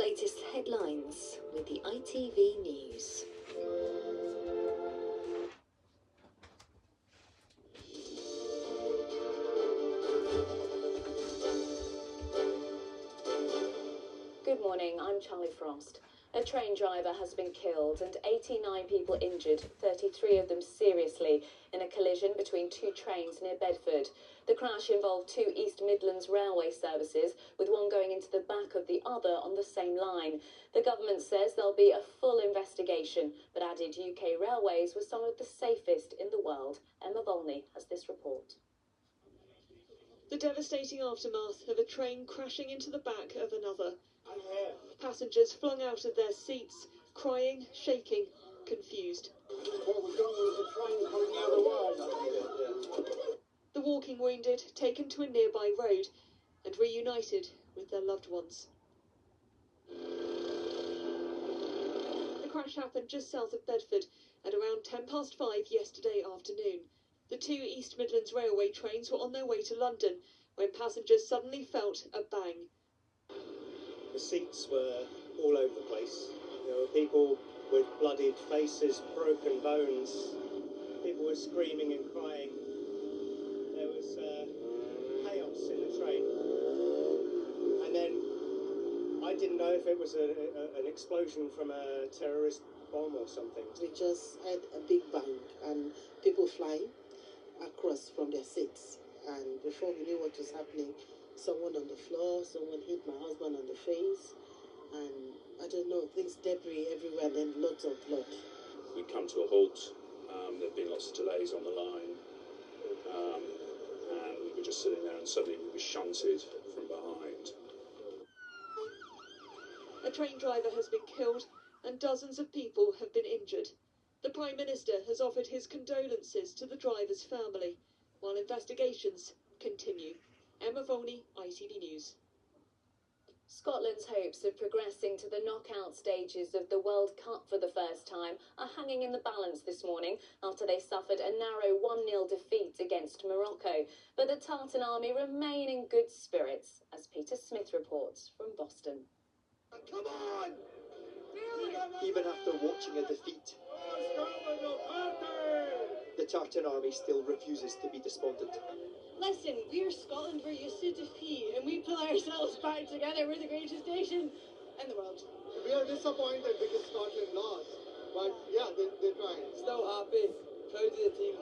latest headlines with the ITV News. Good morning, I'm Charlie Frost. A train driver has been killed and 89 people injured, 33 of them seriously, in a collision between two trains near Bedford. The crash involved two East Midlands railway services, with one going into the back of the other on the same line. The government says there'll be a full investigation, but added UK railways were some of the safest in the world. Emma Volney has this report. The devastating aftermath of a train crashing into the back of another. Passengers flung out of their seats, crying, shaking, confused. What was wrong with the train coming the other way? The walking wounded taken to a nearby road and reunited with their loved ones. The crash happened just south of Bedford at around 5:10 yesterday afternoon. The two East Midlands railway trains were on their way to London when passengers suddenly felt a bang. The seats were all over the place. There were people with bloodied faces, broken bones. People were screaming and crying. There was chaos in the train. And then I didn't know if it was an explosion from a terrorist bomb or something. We just had a big bang and people flying across from their seats. And before we knew what was happening, someone on the floor, someone hit my husband on the face, and I don't know, things, debris everywhere, and then lots of blood. We come to a halt. There'd been lots of delays on the line, and we were just sitting there, and suddenly we were shunted from behind. A train driver has been killed, and dozens of people have been injured. The Prime Minister has offered his condolences to the driver's family, while investigations continue. Emma Volney, ITV News. Scotland's hopes of progressing to the knockout stages of the World Cup for the first time are hanging in the balance this morning after they suffered a narrow 1-0 defeat against Morocco. But the Tartan Army remain in good spirits, as Peter Smith reports from Boston. Come on! Even after watching a defeat, the Tartan Army still refuses to be despondent. Listen, we're Scotland, we're used to defeat, and we pull ourselves back together. We're the greatest nation in the world. We are disappointed because Scotland lost, but yeah, they're trying. Still happy, proud of the team.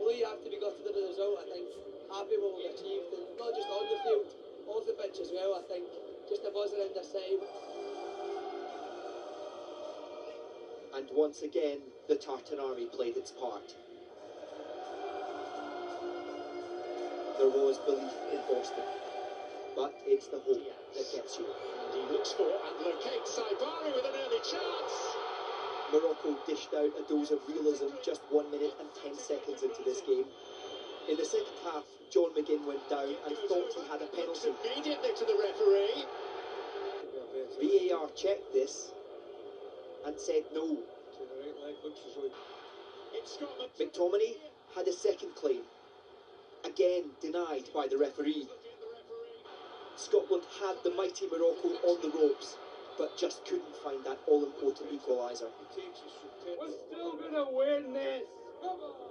Although you have to be gutted with the result, I think. Happy with what we achieved, and not just on the field, off the pitch as well, I think. Just a buzz around the city. And once again, the Tartan Army played its part. There was belief in Boston, but it's the hope that gets you. He looks for and locates Saibari with an early chance. Morocco dished out a dose of realism just 1 minute and 10 seconds into this game. In the second half, John McGinn went down and thought he had a penalty. Immediately to the referee. VAR checked this and said no. McTominay had a second claim, again denied by the referee. Scotland had the mighty Morocco on the ropes, but just couldn't find that all-important equaliser. We're still gonna win this.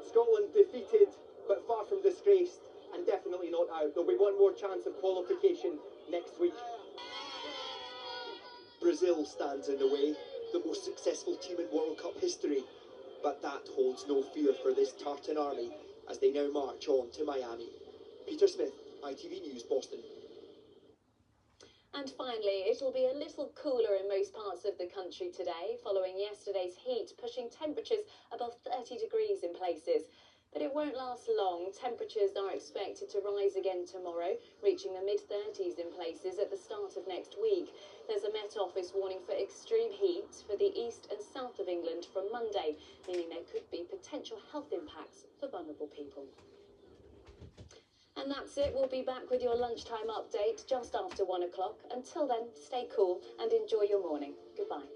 Scotland defeated, but far from disgraced, and definitely not out. There'll be one more chance of qualification next week. Brazil stands in the way, the most successful team in World Cup history, but that holds no fear for this Tartan Army as they now march on to Miami. Peter Smith, ITV News, Boston. And finally, it'll be a little cooler in most parts of the country today, following yesterday's heat, pushing temperatures above 30 degrees in places. But it won't last long. Temperatures are expected to rise again tomorrow, reaching the mid-30s in places at the start of next week. There's a Met Office warning for extreme heat for the east and south of England from Monday, meaning there could be potential health impacts for vulnerable people. And that's it. We'll be back with your lunchtime update just after 1 o'clock. Until then, stay cool and enjoy your morning. Goodbye.